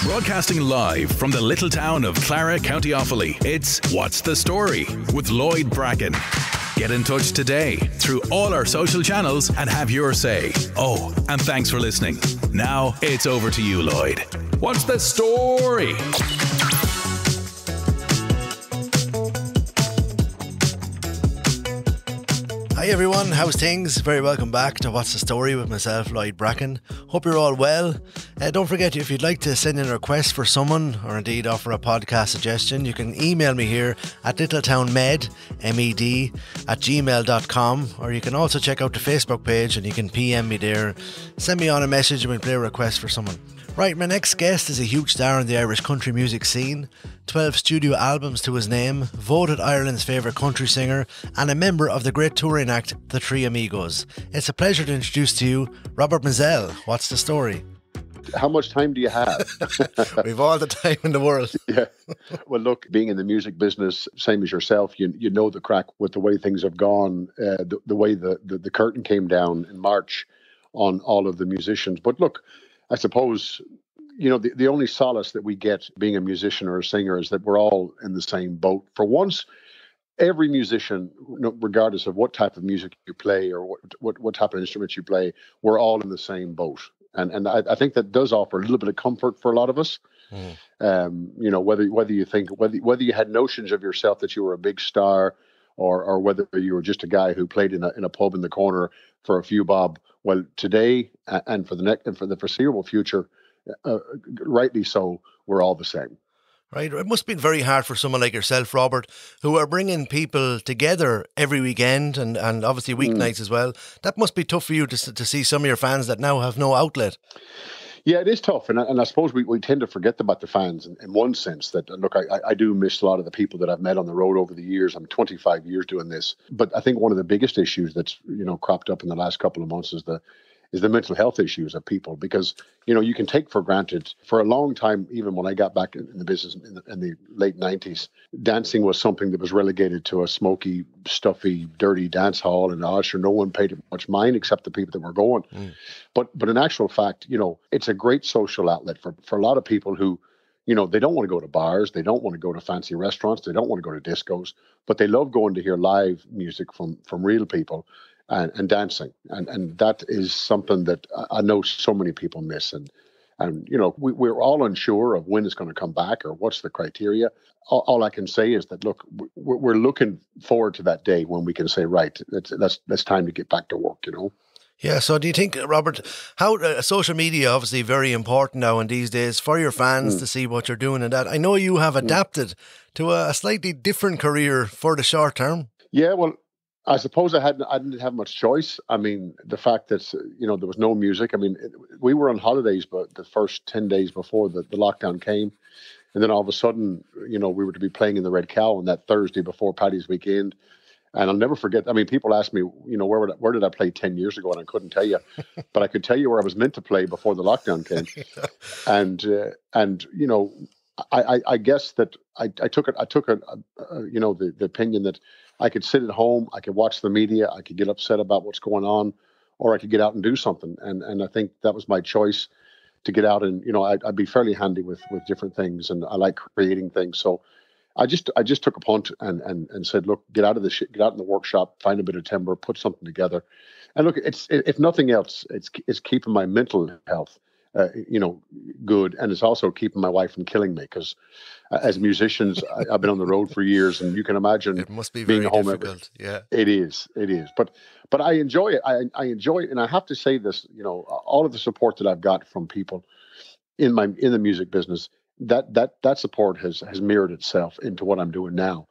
Broadcasting live from the little town of Clara, County Offaly, it's What's the Story with Lloyd Bracken. Get in touch today through all our social channels and have your say. Oh, and thanks for listening. Now it's over to you, Lloyd. What's the story? Hi everyone, how's things? Very welcome back to What's the Story with myself, Lloyd Bracken. Hope you're all well. Don't forget, if you'd like to send in a request for someone or indeed offer a podcast suggestion, you can email me here at littletownmed, MED, at gmail.com, or you can also check out the Facebook page and you can PM me there. Send me on a message and we'll play a request for someone. Right, my next guest is a huge star in the Irish country music scene, 12 studio albums to his name, voted Ireland's favourite country singer, and a member of the great touring act, The Three Amigos. It's a pleasure to introduce to you Robert Mizzell. What's the story? How much time do you have? We've all the time in the world. Yeah. Well, look, being in the music business, same as yourself, you know the crack with the way things have gone, the way the curtain came down in March on all of the musicians. But look, I suppose, you know, the only solace that we get being a musician or a singer is that we're all in the same boat. For once, every musician, regardless of what type of music you play or what type of instruments you play, we're all in the same boat. And I think that does offer a little bit of comfort for a lot of us. You know, whether you had notions of yourself that you were a big star or whether you were just a guy who played in a pub in the corner for a few bob. Well, today and for the foreseeable future, rightly so, we're all the same. Right. It must have been very hard for someone like yourself, Robert, who are bringing people together every weekend and obviously weeknights as well. That must be tough for you to see some of your fans that now have no outlet. Yeah, it is tough. And I suppose we tend to forget about the fans in one sense that, look, I do miss a lot of the people that I've met on the road over the years. I'm 25 years doing this. But I think one of the biggest issues that's, you know, cropped up in the last couple of months is the mental health issues of people, because, you know, you can take for granted for a long time, even when I got back in the business in the late 90s, dancing was something that was relegated to a smoky, stuffy, dirty dance hall. And sure, no one paid much mind except the people that were going. But in actual fact, you know, it's a great social outlet for a lot of people who, you know, they don't want to go to bars. They don't want to go to fancy restaurants. They don't want to go to discos, but they love going to hear live music from real people. And dancing, and that is something that I know so many people miss, and you know, we're all unsure of when it's going to come back or what's the criteria. All I can say is that, look, we're looking forward to that day when we can say, right, that's time to get back to work, you know. Yeah, so do you think, Robert, how social media obviously very important now in these days for your fans to see what you're doing and that? I know you have adapted to a slightly different career for the short term. Yeah, well, I suppose I didn't have much choice. I mean, the fact that, you know, there was no music. I mean, we were on holidays, but the first 10 days before the lockdown came. And then all of a sudden, you know, we were to be playing in the Red Cow on that Thursday before Paddy's weekend. And I'll never forget. I mean, people ask me, you know, where did I play 10 years ago? And I couldn't tell you, but I could tell you where I was meant to play before the lockdown came. And you know, I guess that I took you know, the opinion that I could sit at home, I could watch the media, I could get upset about what's going on, or I could get out and do something. And I think that was my choice, to get out and, you know, I'd be fairly handy with different things, and I like creating things. So I just took a punt and said, look, get out of the shit, get out in the workshop, find a bit of timber, put something together. And look, it's if nothing else, it's keeping my mental health, you know, good, and it's also keeping my wife from killing me, because as musicians, I've been on the road for years, and you can imagine it must be being very home difficult. Yeah, it is. But I enjoy it. I enjoy it, and I have to say this, you know, all of the support that I've got from people in the music business, that support has mirrored itself into what I'm doing now.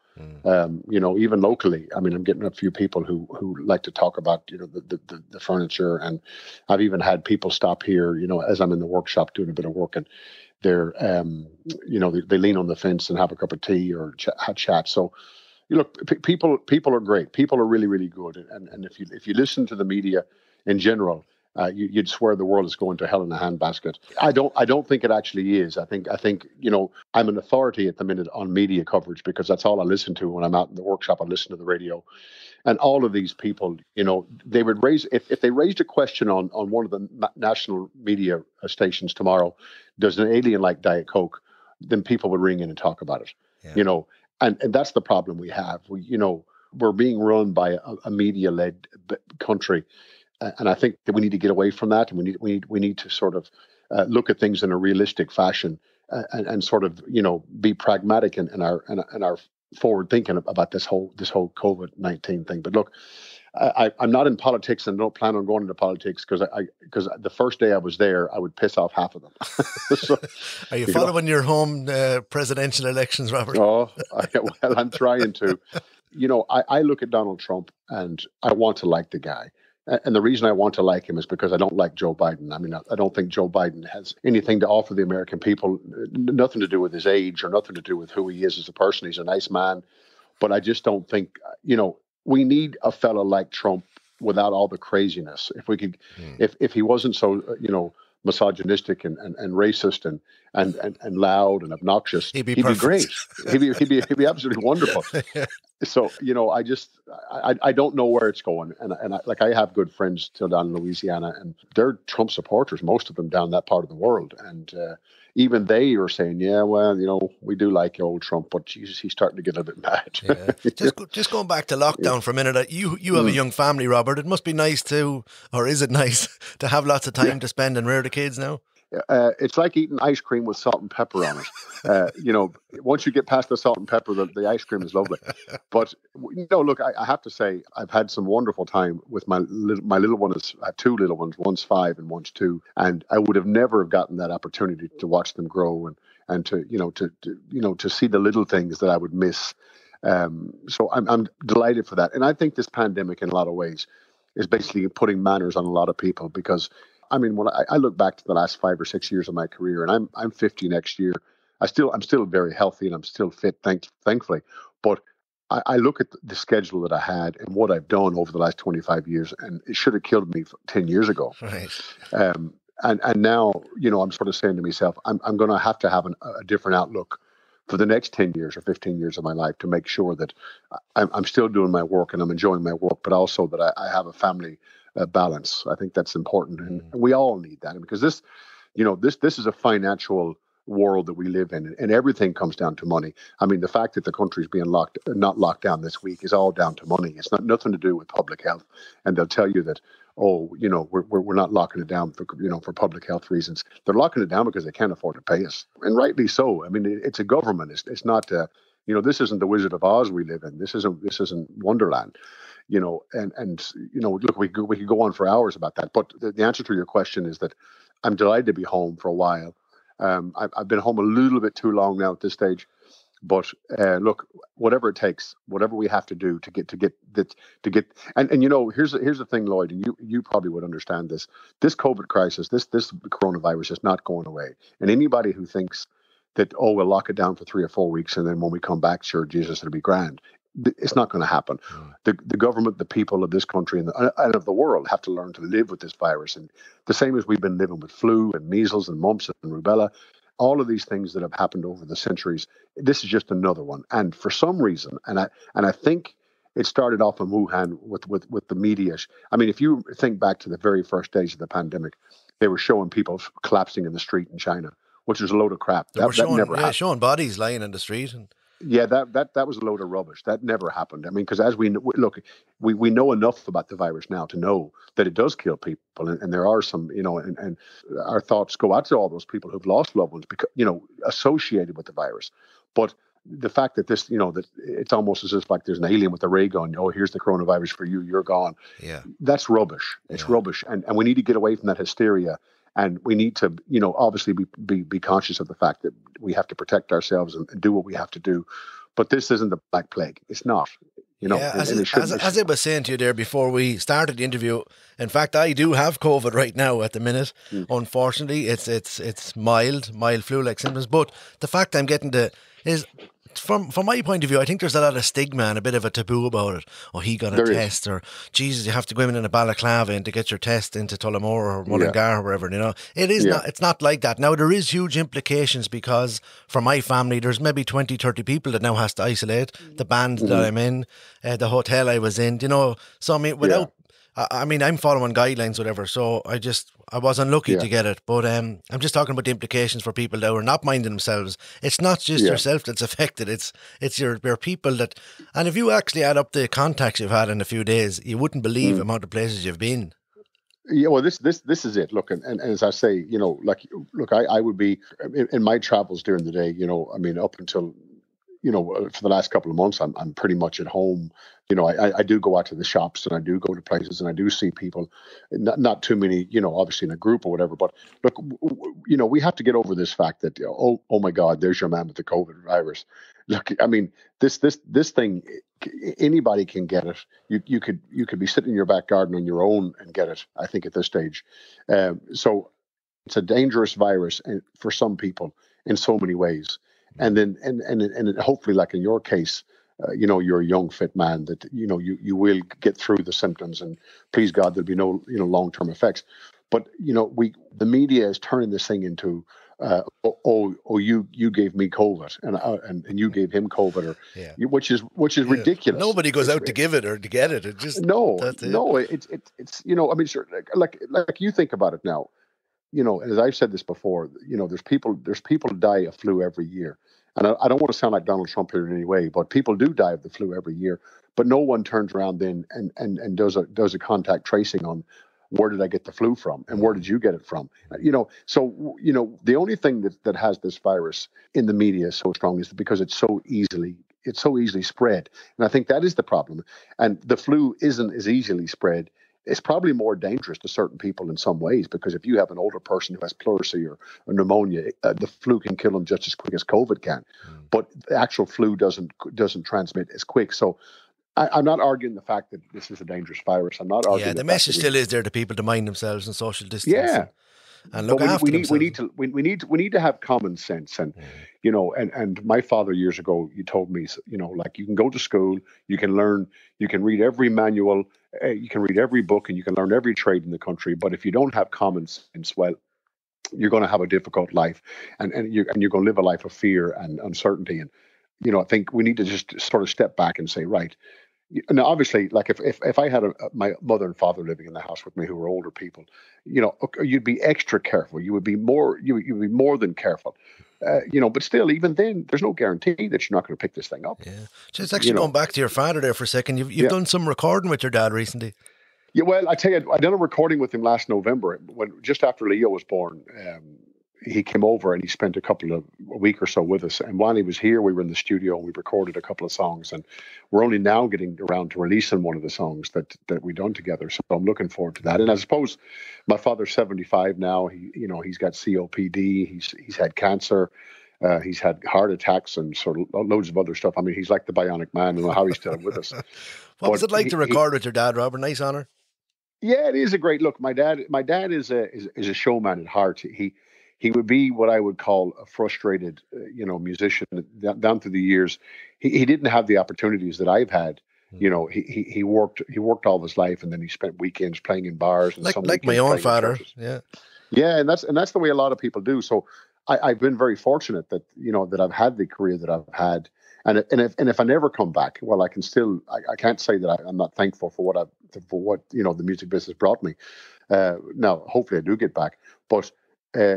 You know, even locally, I mean, I'm getting a few people who like to talk about, you know, the furniture, and I've even had people stop here, you know, as I'm in the workshop doing a bit of work, and they're, you know, they lean on the fence and have a cup of tea or chat. So, you look, people are great. People are really, really good, and if you listen to the media in general, you'd swear the world is going to hell in a handbasket. I don't think it actually is. I think, you know, I'm an authority at the minute on media coverage, because that's all I listen to when I'm out in the workshop. I listen to the radio, And all of these people, they would raise, if they raised a question on one of the national media stations tomorrow, does an alien like Diet Coke? Then people would ring in and talk about it. Yeah. And that's the problem we have. We're being run by a media-led country, and I think that we need to get away from that, and we need to sort of look at things in a realistic fashion, and sort of be pragmatic in our forward thinking about this whole COVID-19 thing. But look, I'm not in politics and don't plan on going into politics because the first day I was there, I would piss off half of them. So, are you following your home presidential elections, Robert? Well, I'm trying to. I look at Donald Trump and I want to like the guy. And the reason I want to like him is because I don't like Joe Biden. I mean, I don't think Joe Biden has anything to offer the American people, nothing to do with his age or nothing to do with who he is as a person. He's a nice man. But I just don't think, we need a fella like Trump without all the craziness. If we could, if he wasn't so, misogynistic and racist and loud and obnoxious, he'd be great. He'd be absolutely wonderful. So, I don't know where it's going. And I have good friends still down in Louisiana, and they're Trump supporters, most of them down that part of the world. And even they are saying, yeah, well, we do like old Trump, but Jesus, he's starting to get a bit mad. Yeah. Just going back to lockdown for a minute, you have a young family, Robert. It must be nice or is it nice to have lots of time to spend and rear the kids now? It's like eating ice cream with salt and pepper on it. Once you get past the salt and pepper, the ice cream is lovely. But look, I have to say, I've had some wonderful time with my little one. I have two little ones. One's 5 and one's 2, and I would have never gotten that opportunity to watch them grow and to see the little things that I would miss. So I'm delighted for that, and I think this pandemic, in a lot of ways, is basically putting manners on a lot of people because. I mean, when I look back to the last 5 or 6 years of my career, and I'm 50 next year, I'm still very healthy and I'm still fit, thankfully. But I look at the schedule that I had and what I've done over the last 25 years, and it should have killed me 10 years ago. Right. And now, I'm sort of saying to myself, I'm going to have a different outlook for the next 10 years or 15 years of my life to make sure that I'm still doing my work and I'm enjoying my work, but also that I have a family balance. I think that's important, and we all need that because this is a financial world that we live in, and everything comes down to money. I mean, the fact that the country's being not locked down this week is all down to money. It's nothing to do with public health, and they'll tell you that, we're not locking it down for public health reasons. They're locking it down because they can't afford to pay us, and rightly so. I mean, it's a government. It's not. This isn't the Wizard of Oz we live in. This isn't Wonderland. Look, we could go on for hours about that. But the answer to your question is that I'm delighted to be home for a while. I've been home a little bit too long now at this stage. But look, whatever it takes, whatever we have to do to get and here's the thing, Lloyd, and you probably would understand this. This COVID crisis, this coronavirus is not going away. And anybody who thinks that, we'll lock it down for 3 or 4 weeks and then when we come back, sure, Jesus, it'll be grand. It's not going to happen. The government, the people of this country and of the world have to learn to live with this virus. And the same as we've been living with flu and measles and mumps and rubella, all of these things that have happened over the centuries, this is just another one. And for some reason, and I think it started off in Wuhan with the media. I mean, if you think back to the very first days of the pandemic, they were showing people collapsing in the street in China, which was a load of crap. That never happened. Showing bodies lying in the street. Yeah, that was a load of rubbish. That never happened. I mean, because as we know enough about the virus now to know that it does kill people, and there are some, and our thoughts go out to all those people who've lost loved ones because, associated with the virus. But the fact that this, that it's almost as if like there's an alien with a ray gun. Here's the coronavirus for you. You're gone. Yeah, that's rubbish. It's rubbish, and we need to get away from that hysteria. And we need to, obviously be conscious of the fact that we have to protect ourselves and do what we have to do. But this isn't the Black Plague. It's not. As I was saying to you there before we started the interview, in fact, I do have COVID right now at the minute. Unfortunately, it's mild flu-like symptoms. But the fact I'm getting is from my point of view, I think there's a lot of stigma and a bit of a taboo about it. Oh, he got a test, or Jesus, you have to go in a balaclava and to get your test into Tullamore or Mullingar or wherever. You know, it is not. It's not like that. Now there is huge implications because for my family, there's maybe 20, 30 people that now has to isolate. The band that I'm in, the hotel I was in. You know, so I mean, without. I mean, I'm following guidelines, whatever. So I was unlucky to get it, but I'm just talking about the implications for people that are not minding themselves. It's not just yourself that's affected. It's your people that, and if you actually add up the contacts you've had in a few days, you wouldn't believe the amount of places you've been. Yeah, well, this is it. Look, and as I say, you know, like, look, I would be in my travels during the day. You know, I mean, up until, you know, for the last couple of months, I'm pretty much at home. You know, I do go out to the shops and I do go to places and I do see people, not too many, you know, obviously in a group or whatever. But look, you know, we have to get over this fact that, oh my God, there's your man with the COVID virus. Look, I mean, this thing, anybody can get it. You could be sitting in your back garden on your own and get it, I think, at this stage. So it's a dangerous virus for some people in so many ways. And then, and hopefully, like in your case, you know, you're a young, fit man that, you know, you will get through the symptoms, and please God, there'll be no, you know, long-term effects. But, you know, the media is turning this thing into, you gave me COVID and you gave him COVID, which is ridiculous. Nobody goes out to give it or to get it. It just, it's, you know, I mean, sure, like you think about it now. You know, as I've said this before, you know, there's people die of flu every year. And I don't want to sound like Donald Trump here in any way, but people do die of the flu every year. But no one turns around then and does a contact tracing on where did I get the flu from and where did you get it from? You know, so, you know, the only thing that has this virus in the media so strong is because it's so easily spread. And I think that is the problem. And the flu isn't as easily spread. It's probably more dangerous to certain people in some ways, because if you have an older person who has pleurisy or pneumonia, the flu can kill them just as quick as COVID can. But the actual flu doesn't transmit as quick. So I'm not arguing the fact that this is a dangerous virus. I'm not arguing. Yeah, the message still is there to people to mind themselves and social distance. Yeah. And look after themselves. We need to have common sense, and you know, and my father years ago, you told me, you know, like, you can go to school, you can learn, you can read every manual, you can read every book, and you can learn every trade in the country, but if you don't have common sense, well, you're going to have a difficult life, and you're going to live a life of fear and uncertainty. And you know, I think we need to just sort of step back and say, right. Now, obviously, like if I had my mother and father living in the house with me who were older people, you know, you'd be extra careful. You would be more than careful, you know. But still, even then, there's no guarantee that you're not going to pick this thing up. Yeah, just actually going back to your father there for a second. You've done some recording with your dad recently. Yeah, well, I tell you, I done a recording with him last November just after Leo was born. He came over and he spent a week or so with us. And while he was here, we were in the studio and we recorded a couple of songs. And we're only now getting around to releasing one of the songs that we done together. So I'm looking forward to that. And I suppose my father's 75 now. He's got COPD. He's had cancer. He's had heart attacks and sort of loads of other stuff. I mean, he's like the bionic man. I don't know how he's still with us. What was it like to record with your dad, Robert? Nice honor. Yeah, it is a great look. My dad is a showman at heart. He would be what I would call a frustrated, musician down through the years. He didn't have the opportunities that I've had. You know, he worked all his life, and then he spent weekends playing in bars. And like my own father. Yeah, and that's the way a lot of people do. So I've been very fortunate that that I've had the career that I've had, and if I never come back, well, I can still I can't say that I'm not thankful for what the music business brought me. Now, hopefully, I do get back, but.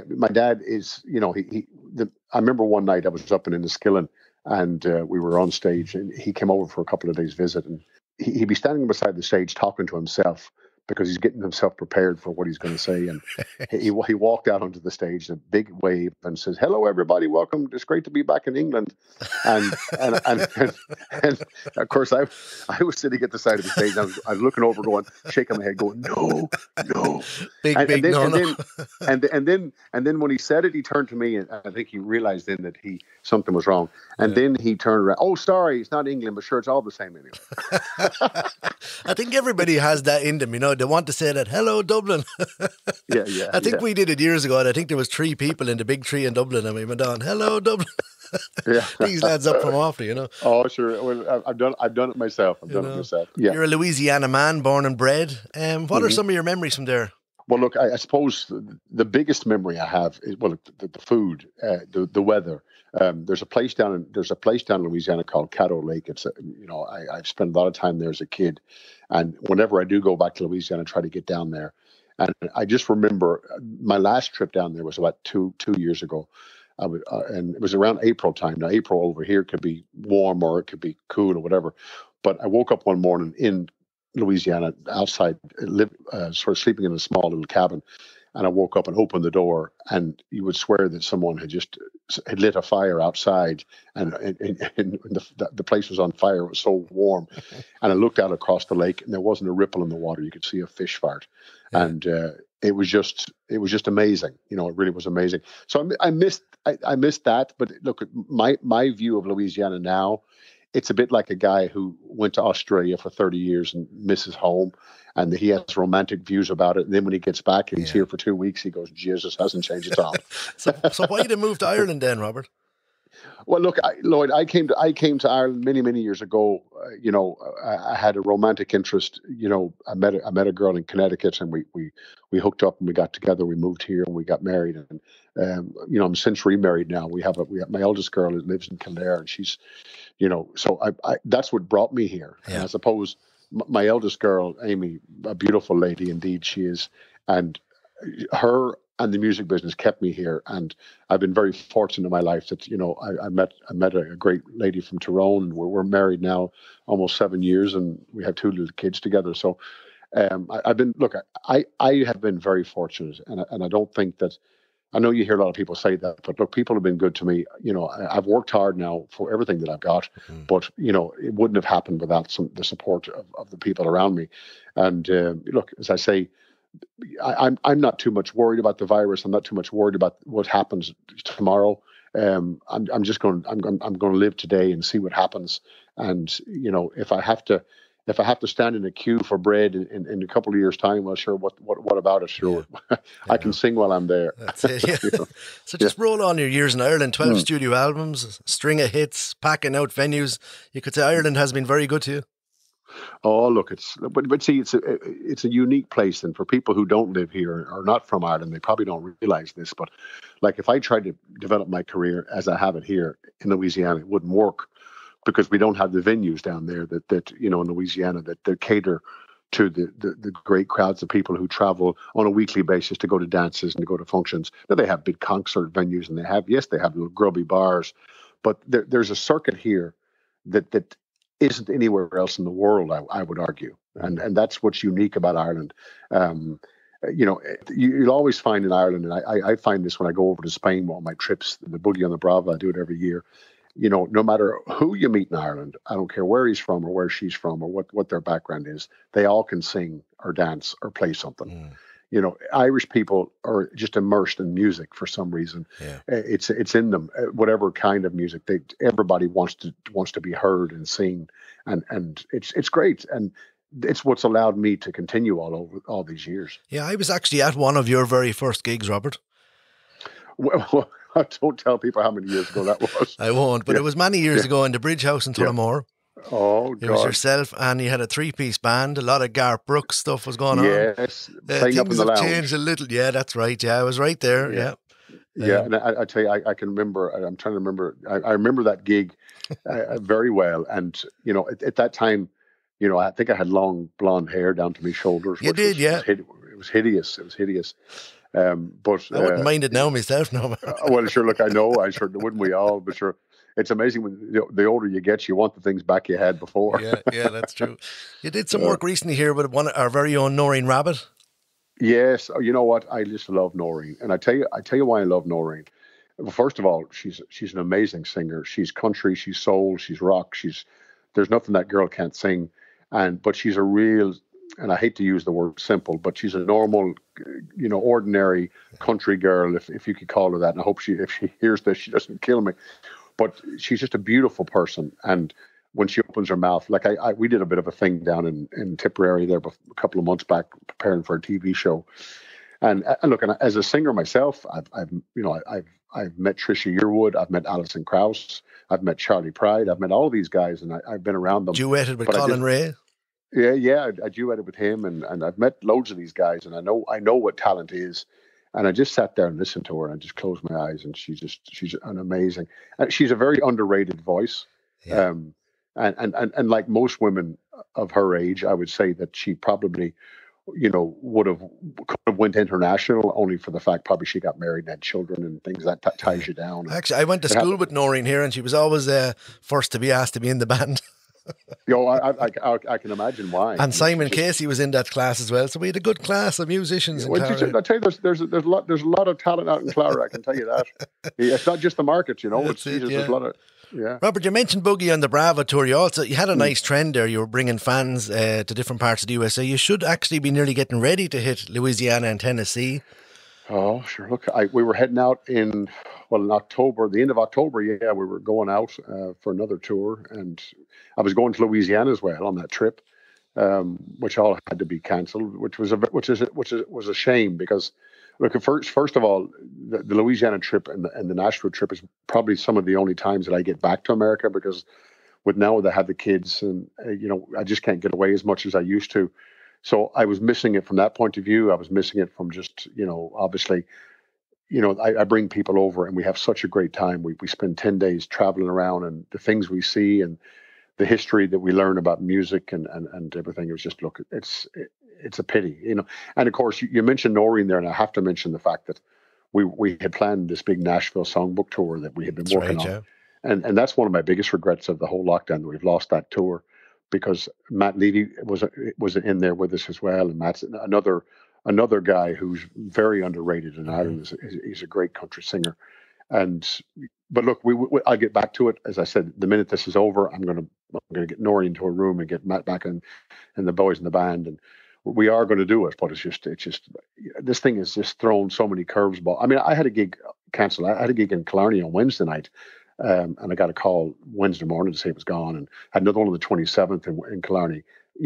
My dad is, I remember one night I was up in Enniskillen and we were on stage and he came over for a couple of days visit, and he'd be standing beside the stage talking to himself because he's getting himself prepared for what he's going to say. And he walked out onto the stage, a big wave, and says, "Hello, everybody. Welcome. It's great to be back in England." And of course, I was sitting at the side of the stage. And I was looking over, shaking my head, going, "No." And then when he said it, he turned to me, and I think he realized then that something was wrong. And then he turned around. "Oh, sorry, it's not England, but sure, it's all the same anyway." I think everybody has that in them, Lloyd. They want to say that, hello, Dublin. Yeah. I think we did it years ago, and I think there was 3 people in the big tree in Dublin, and we went on, hello, Dublin. Yeah. These lads up from Offaly, you know. Oh, sure. Well, I've done it myself. I've done it myself. Yeah. You're a Louisiana man, born and bred. What are some of your memories from there? Well, look, I suppose the biggest memory I have is, well, the food, the weather. There's a place down in Louisiana called Caddo Lake. It's I've spent a lot of time there as a kid, and whenever I do go back to Louisiana, I try to get down there. And I just remember my last trip down there was about two years ago. And it was around April time. Now, April over here could be warm or it could be cool or whatever. But I woke up one morning in Louisiana, outside, sort of sleeping in a small little cabin, and I woke up and opened the door, and you would swear that someone had lit a fire outside, and the place was on fire. It was so warm, and I looked out across the lake, and there wasn't a ripple in the water. You could see a fish fart, and it was just amazing. You know, it really was amazing. So I missed that. But look, my view of Louisiana now, it's a bit like a guy who went to Australia for 30 years and misses home, and he has romantic views about it. And then when he gets back and he's here for 2 weeks, he goes, Jesus, hasn't changed at all. So why did you move to Ireland then, Robert? Well, look, Lloyd, I came to Ireland many years ago. I had a romantic interest. I met a girl in Connecticut, and we hooked up and we got together. We moved here and we got married, and I'm since remarried now. We have my eldest girl who lives in Kildare, and she's, so I that's what brought me here. Yeah. And I suppose my eldest girl, Amy, a beautiful lady indeed she is, and her and the music business kept me here. And I've been very fortunate in my life that, I met a great lady from Tyrone. We're married now almost 7 years, and we have 2 little kids together. So I have been very fortunate, and I don't think that, I know you hear a lot of people say that, but look, people have been good to me. I've worked hard now for everything that I've got, but it wouldn't have happened without the support of the people around me. And look, as I say, I'm not too much worried about the virus. I'm not too much worried about what happens tomorrow. I'm going to live today and see what happens. And if I have to stand in a queue for bread in a couple of years' time, well, sure. What about it? Sure, I can sing while I'm there. That's it. Yeah. So just roll on your years in Ireland. 12 studio albums, string of hits, packing out venues. You could say Ireland has been very good to you. Oh, look, but see, it's a unique place, and for people who don't live here or not from Ireland, they probably don't realize this. But like, if I tried to develop my career as I have it here in Louisiana, it wouldn't work, because we don't have the venues down there that in Louisiana that cater to the great crowds of people who travel on a weekly basis to go to dances and to go to functions. Now, they have big concert venues, and they have little grubby bars, but there's a circuit here that isn't anywhere else in the world, I would argue. And that's what's unique about Ireland. You'll always find in Ireland, and I find this when I go over to Spain on my trips, the Boogie on the Brava, I do it every year. No matter who you meet in Ireland, I don't care where he's from or where she's from or what their background is, they all can sing or dance or play something. Irish people are just immersed in music for some reason. Yeah. It's in them, whatever kind of music. Everybody wants to be heard and seen, and it's great, and it's what's allowed me to continue all these years. Yeah, I was actually at one of your very first gigs, Robert. Well, don't tell people how many years ago that was. I won't, but it was many years ago in the Bridge House in Tullamore. Oh, God. It was yourself, and you had a 3-piece band. A lot of Garth Brooks stuff was going on. Yes, playing up in the lounge. Things have changed a little. Yeah, that's right. Yeah, I was right there. Yeah. And I tell you, I can remember. I'm trying to remember. I remember that gig very well. And at that time, I think I had long blonde hair down to my shoulders. You did, yeah. It was hideous. It was hideous. But I wouldn't mind it now myself. No. Well, sure. Look, I know. I sure wouldn't we all? But sure. It's amazing when the older you get, you want the things back you had before. Yeah, that's true. You did some work recently here with our very own Noreen Rabbit. Yes, you know what? I just love Noreen, and I tell you why I love Noreen. Well, first of all, she's an amazing singer. She's country, she's soul, she's rock. There's nothing that girl can't sing, but she's a real, and I hate to use the word simple, but she's a normal, ordinary country girl, if you could call her that. And I hope if she hears this, she doesn't kill me. But she's just a beautiful person. And when she opens her mouth, like we did a bit of a thing down in Tipperary there a couple of months back, preparing for a TV show. And look, and as a singer myself, I've met Trisha Yearwood, I've met Alison Krauss, I've met Charlie Pride, I've met all these guys, and I've been around them. Duetted with Colin Ray. Yeah, I duetted with him, and I've met loads of these guys, and I know what talent is. And I just sat there and listened to her, and I just closed my eyes, and she's an amazing. She's a very underrated voice. Yeah. And like most women of her age, I would say that she probably, could have went international, only for the fact probably she got married and had children and things that ties you down. Actually, I went to school with Noreen here, and she was always first to be asked to be in the band. I can imagine why. And Simon Casey was in that class as well, so we had a good class of musicians. I tell you, there's a lot of talent out in Clara. I can tell you that. It's not just the market, There's a lot of. Yeah. Robert, you mentioned Boogie on the Bravo tour. You had a nice trend there. You were bringing fans to different parts of the USA. You should actually be nearly getting ready to hit Louisiana and Tennessee. Oh, sure. Look, we were heading out in October, the end of October. Yeah, we were going out for another tour, and I was going to Louisiana as well on that trip, which all had to be cancelled, which was a shame because, look, first of all, the Louisiana trip and the Nashville trip is probably some of the only times that I get back to America, because with now that I have the kids and I just can't get away as much as I used to. So I was missing it from that point of view. I was missing it from just, obviously, I bring people over and we have such a great time. We spend 10 days traveling around, and the things we see and the history that we learn about music and everything. It was just, look, it's a pity, And of course, you mentioned Noreen there, and I have to mention the fact that we had planned this big Nashville songbook tour that we had been working on. Yeah. And that's one of my biggest regrets of the whole lockdown, that we've lost that tour, because Matt Levy was in there with us as well, and Matt's another guy who's very underrated in Ireland. He's a great country singer, but look, I'll get back to it. As I said, the minute this is over, I'm gonna get Noreen into a room and get Matt back and the boys in the band, and we are going to do it. But it's just this thing has just thrown so many curves. But I mean, I had a gig canceled. I had a gig in Killarney on Wednesday night. And I got a call Wednesday morning to say it was gone, and had another one on the 27th in Killarney.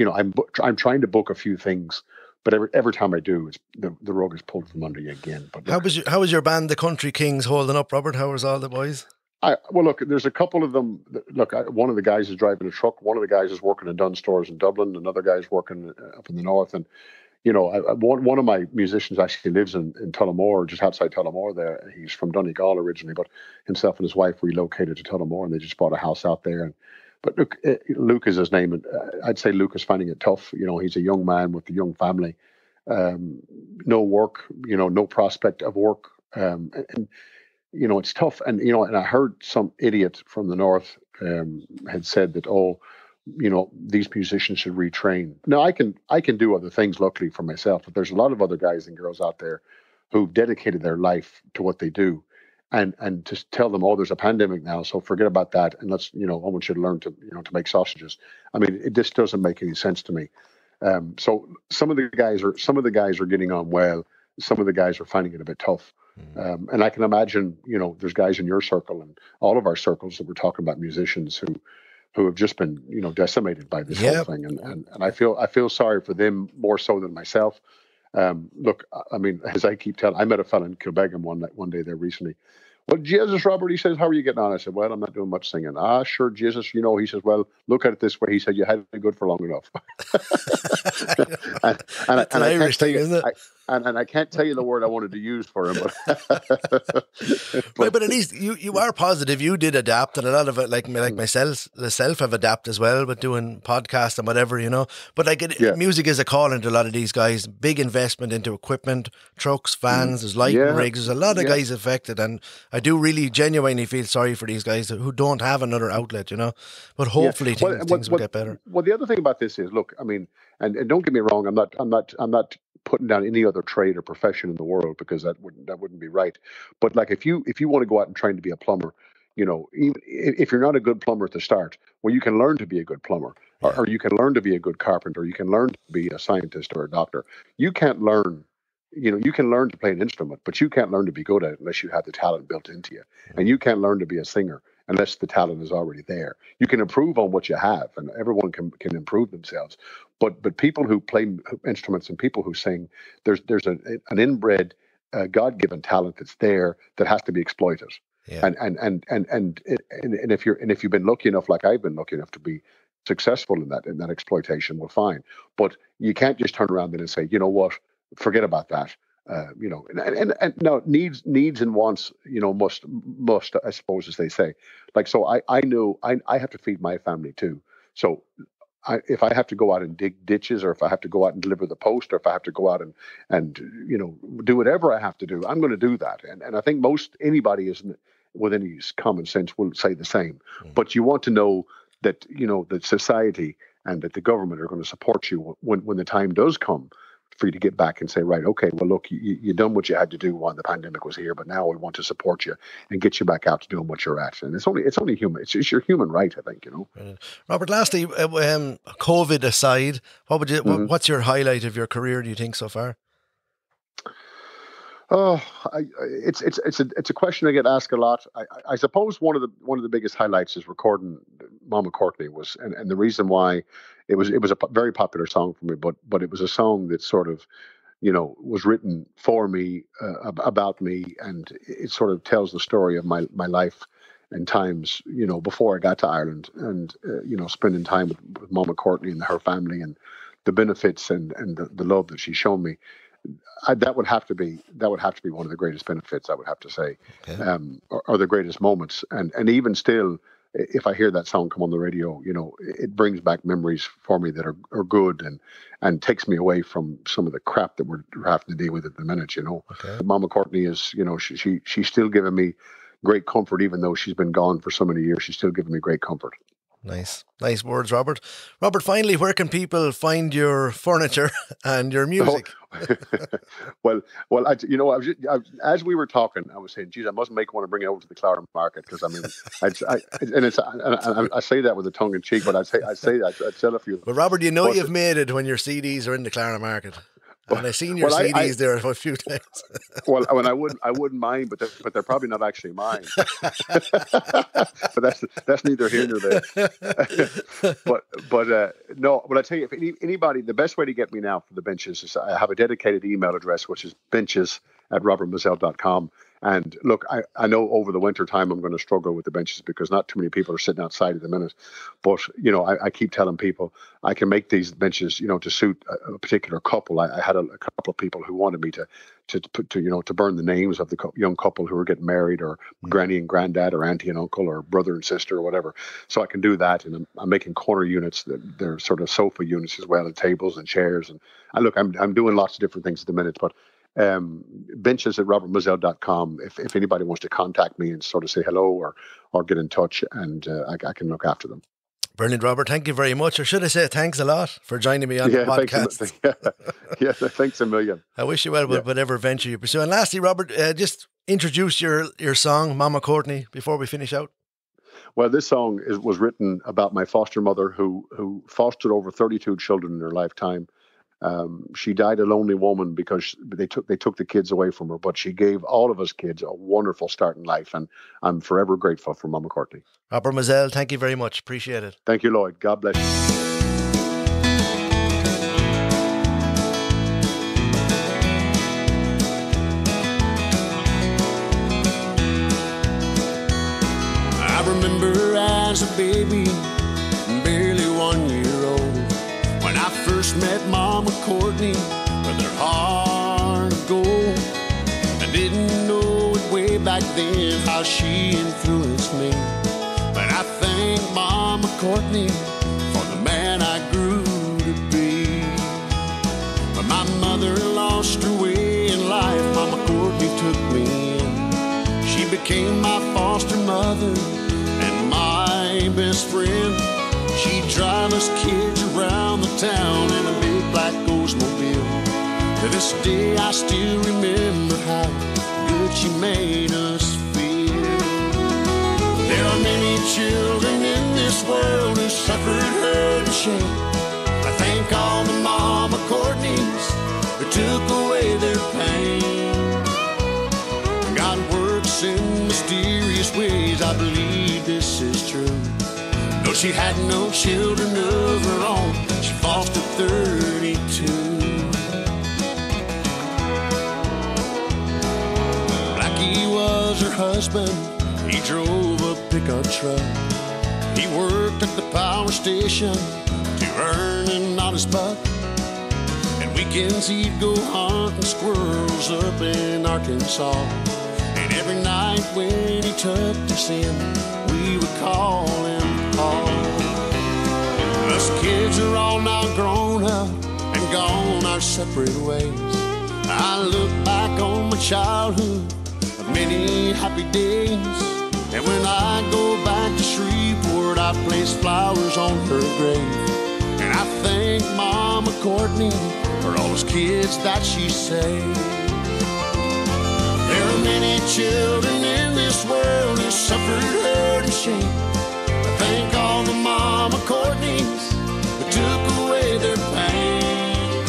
I'm trying to book a few things, but every time I do, the rug is pulled from under you again. But look, how was your band, the Country Kings, holding up, Robert? How was all the boys? Look, there's a couple of them. Look, one of the guys is driving a truck. One of the guys is working in Dunn Stores in Dublin. Another guy's working up in the north, and one of my musicians actually lives in Tullamore, just outside Tullamore there. He's from Donegal originally, but himself and his wife relocated to Tullamore, and they just bought a house out there. But look, Luke is his name, and I'd say Luke is finding it tough. He's a young man with a young family, no work, no prospect of work, and it's tough. And and I heard some idiot from the north had said that, these musicians should retrain. Now, I can do other things, luckily for myself, but there's a lot of other guys and girls out there who've dedicated their life to what they do, and to tell them, there's a pandemic now, so forget about that, and let's, I want you to learn to, to make sausages. I mean, it just doesn't make any sense to me. So some of the guys are getting on well. Some of the guys are finding it a bit tough. And I can imagine, there's guys in your circle and all of our circles that we're talking about, musicians who have just been, decimated by this whole thing. And I feel sorry for them more so than myself. Look, I mean, as I keep telling, I met a fella in Kilbeggan one day there recently. Well, Jesus, Robert, he says, how are you getting on? I said, well, I'm not doing much singing. Sure, Jesus, he says, well, look at it this way. He said, you had it good for long enough. and I can't tell you, isn't it? And I can't tell you the word I wanted to use for him. But at least you are positive. You did adapt, and a lot of it, like myself have adapted as well with doing podcasts and whatever, But music is a calling to a lot of these guys. Big investment into equipment, trucks, vans, there's lighting rigs. There's a lot of guys affected, and I do really genuinely feel sorry for these guys who don't have another outlet, But hopefully things will get better. Well, the other thing about this is, look, I mean, and don't get me wrong, I'm not putting down any other trade or profession in the world, because that wouldn't be right. But like, if you want to go out and train to be a plumber, even if you're not a good plumber at the start, well, you can learn to be a good plumber, or you can learn to be a good carpenter, you can learn to be a scientist or a doctor. You can't learn, you can learn to play an instrument, but you can't learn to be good at it unless you have the talent built into you. And you can't learn to be a singer unless the talent is already there. You can improve on what you have, and everyone can improve themselves. But people who play instruments and people who sing, there's an inbred, God-given talent that's there that has to be exploited. Yeah. And if you've been lucky enough, like I've been lucky enough to be successful in that exploitation, well, fine. But you can't just turn around then and say, you know what, forget about that. And no, needs and wants, must, I suppose, as they say. Like, so I know I have to feed my family too. So if I have to go out and dig ditches, or if I have to go out and deliver the post, or if I have to go out and do whatever I have to do, I'm going to do that. And I think anybody with any common sense will say the same. But you want to know that that society and that the government are going to support you when the time does come for you to get back and say, right, okay, well, look, you done what you had to do while the pandemic was here, but now we want to support you and get you back out to doing what you're at. And it's only human. It's your human right, I think, Robert, lastly, COVID aside, what's your highlight of your career, do you think, so far? Oh, it's a question I get asked a lot. I suppose one of the biggest highlights is recording Mama Courtney and the reason why it was a very popular song for me, but it was a song that sort of, was written for me, about me, and it sort of tells the story of my life and times, before I got to Ireland, and spending time with Mama Courtney and her family, and the benefits and the love that she's shown me. That would have to be one of the greatest benefits, I would have to say, okay. Or the greatest moments. And even still, if I hear that song come on the radio, it brings back memories for me that are good and takes me away from some of the crap that we're having to deal with at the minute. Okay. Mama Courtney is, she's still giving me great comfort, even though she's been gone for so many years. She's still giving me great comfort. Nice words, Robert. Robert, finally, where can people find your furniture and your music? Well, as we were talking, I was saying, geez, I mustn't make one to bring it over to the Clara market, because I say that with a tongue in cheek, but I'd sell a few. But Robert, you've made it when your CDs are in the Clara market. And I've seen your CDs there a few times. Well, I wouldn't mind, but they're probably not actually mine. But that's neither here nor there. No. But I tell you, if anybody, the best way to get me now for the benches is I have a dedicated email address, which is benches@robertmizzell.com. And look, I know over the winter time I'm going to struggle with the benches because not too many people are sitting outside at the minute. But I keep telling people I can make these benches, to suit a particular couple. I had a couple of people who wanted me to burn the names of the young couple who were getting married, or granny and granddad, or auntie and uncle, or brother and sister, or whatever. So I can do that, and I'm making corner units. They're sort of sofa units as well, and tables and chairs. And I'm doing lots of different things at the minute, but. Benches@robertmizzell.com if anybody wants to contact me and sort of say hello or get in touch, and I can look after them. Brilliant, Robert. Thank you very much. Or should I say thanks a lot for joining me on the podcast. Thanks a million. I wish you well with whatever venture you pursue. And lastly, Robert, just introduce your song, Mama Courtney, before we finish out. Well, this song was written about my foster mother who fostered over 32 children in her lifetime. She died a lonely woman because they took the kids away from her, but she gave all of us kids a wonderful start in life, and I'm forever grateful for Mama Courtney. Robert Mizzell, thank you very much. Appreciate it. Thank you, Lloyd. God bless you. I remember as a baby, barely 1 year old, when I first met Mama Courtney with her heart of gold. I didn't know it way back then how she influenced me, but I thank Mama Courtney for the man I grew to be. When my mother lost her way in life, Mama Courtney took me in. She became my foster mother and my best friend. She'd drive us kids around the town in a big black Oldsmobile. To this day I still remember how good she made us feel. There are many children in this world who suffered hurt and shame. I thank all the Mama Courtneys who took away their pain. God works in mysterious mysterious ways, I believe this is true. Though she had no children of her own, she fostered 32. Blackie was her husband, he drove a pickup truck. He worked at the power station to earn an honest buck. And weekends he'd go hunting squirrels up in Arkansas. And every night when he tucked us in, we would call him Paul. Us kids are all now grown up and gone our separate ways. I look back on my childhood of many happy days. And when I go back to Shreveport, I place flowers on her grave. And I thank Mama Courtney for all those kids that she saved. There are many children in this world who suffered hurt and shame. I thank all the Mama Courtneys who took away their pain.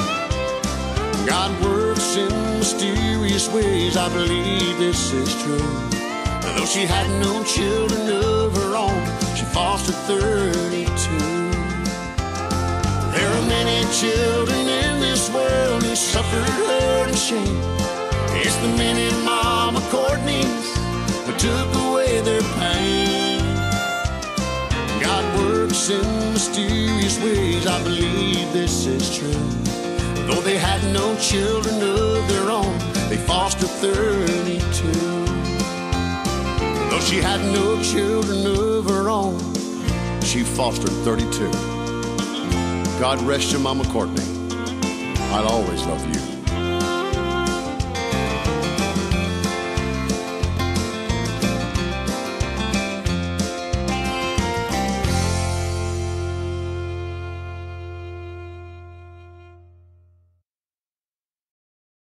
God works in mysterious ways, I believe this is true. Though she had no children of her own, she fostered 32. There are many children in this world who suffered hurt and shame. It's the many Mama Courtneys who took away their pain. God works in mysterious ways, I believe this is true. Though they had no children of their own, they fostered 32. Though she had no children of her own, she fostered 32. God rest you, Mama Courtney. I'll always love you.